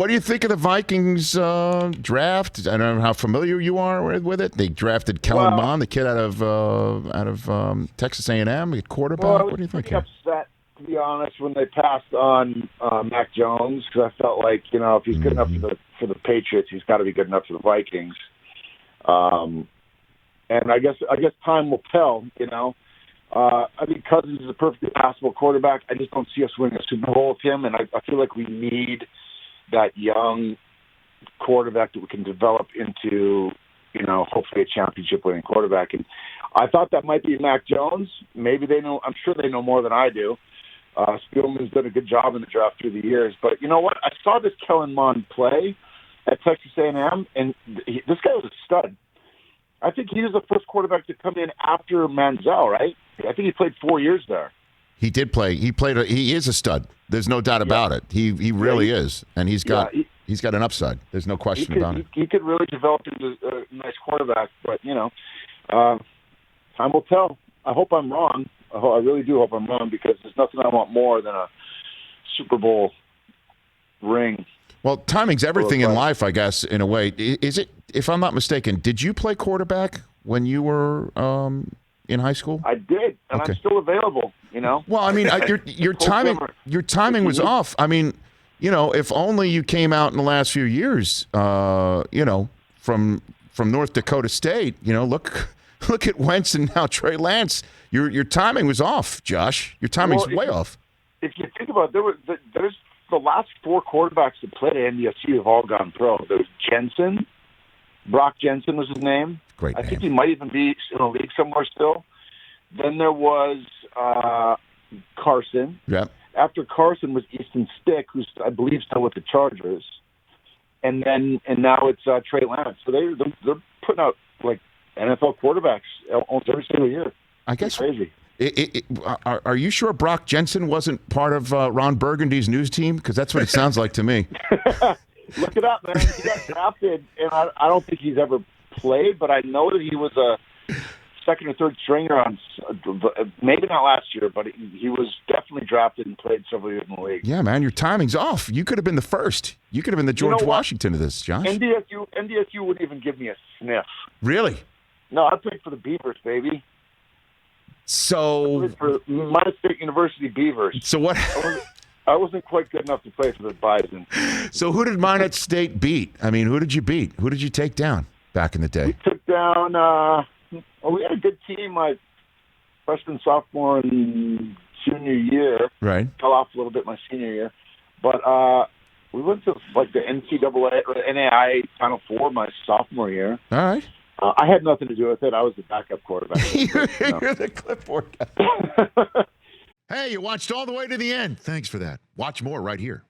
What do you think of the Vikings draft? I don't know how familiar you are with it. They drafted Kellen Mond, the kid out of Texas A&M, a quarterback. What do you think? I was pretty upset, to be honest, when they passed on Mac Jones, because I felt like, if he's good enough for the Patriots, he's got to be good enough for the Vikings. And I guess time will tell. I think Cousins is a perfectly passable quarterback. I just don't see us winning a Super Bowl with him, and I feel like we need that young quarterback that we can develop into, hopefully a championship-winning quarterback. And I thought that might be Mac Jones. Maybe they know. I'm sure they know more than I do. Spielman's done a good job in the draft through the years. But you know what? I saw this Kellen Mond play at Texas A&M, and this guy was a stud. I think he was the first quarterback to come in after Manziel, right? I think he played 4 years there. He did play. He is a stud. There's no doubt about it. He really is, and he's got an upside. There's no question about it. He could really develop into a nice quarterback, but time will tell. I hope I'm wrong. I really do hope I'm wrong, because there's nothing I want more than a Super Bowl ring. Well, timing's everything in life, I guess, in a way. Is it? If I'm not mistaken, did you play quarterback when you were in high school? I did, and I'm still available. Well, I mean, your timing was off. I mean, if only you came out in the last few years, from North Dakota State. Look at Wentz and now Trey Lance. Your timing was off, Josh. Your timing's way off. If you think about it, there's the last 4 quarterbacks that played at NDSU have all gone pro. There was Jensen. Brock Jensen was his name. Great name. I think he might even be in the league somewhere still. Then there was Carson. Yeah. After Carson was Easton Stick, who's I believe still with the Chargers, and now it's Trey Lance. So they're putting out like NFL quarterbacks almost every single year. I guess crazy. Are you sure Brock Jensen wasn't part of Ron Burgundy's news team? Because that's what it sounds like to me. Look it up, man. He got drafted, and I don't think he's ever played, but I know that he was a second or third stringer on, maybe not last year, but he was definitely drafted and played several years in the league. Yeah, man, your timing's off. You could have been the first. You could have been the George Washington of this, Josh. NDSU wouldn't even give me a sniff. Really? No, I played for the Beavers, baby. So I played for Minnesota State University Beavers. So what? I wasn't quite good enough to play for the Bison. So who did Minot State beat? I mean, who did you beat? Who did you take down back in the day? We took down, we had a good team my freshman, sophomore, and junior year. Right. Fell off a little bit my senior year. But we went to like the NCAA or NAIA Final Four my sophomore year. All right. I had nothing to do with it. I was the backup quarterback. You're the clipboard guy. Hey, you watched all the way to the end. Thanks for that. Watch more right here.